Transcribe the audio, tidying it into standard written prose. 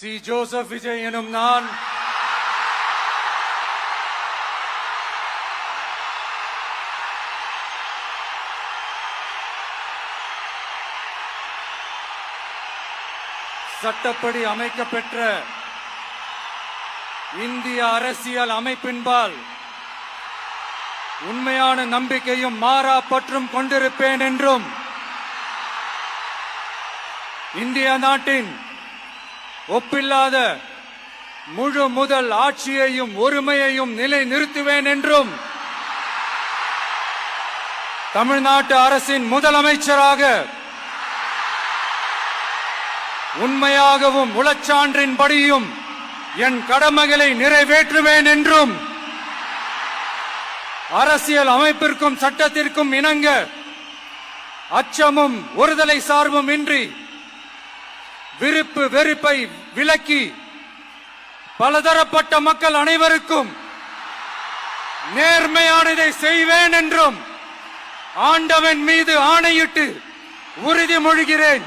C. Joseph Vijay எனும் நான் சட்டப்படி அமைக்கப்பெற்ற இந்திய அரசியல் அமைப்பின்பால் உண்மையான நம்பிக்கையும் மாறா பற்றும் கொண்டிருப்பேன் என்றும் இந்திய நாட்டின் ஒப்பில்லாத முழு முதல் ஆட்சியையும் ஒருமையையும் நிலை நிறுத்துவேன் என்றும் தமிழ்நாட்டு அரசின் முதலமைச்சராக உண்மையாகவும் உளச்சான்றின்படியும் என் கடமைகளை நிறைவேற்றுவேன் என்றும் அரசியல் அமைப்பிற்கும் சட்டத்திற்கும் இணங்க அச்சமும் ஒருதலை சார்பும் இன்றி விருப்பு வெறுப்பை விலக்கி பலதரப்பட்ட மக்கள் அனைவருக்கும் நேர்மையானதை செய்வேன் என்றும் ஆண்டவன் மீது ஆணையிட்டு உறுதிமொழிகிறேன்.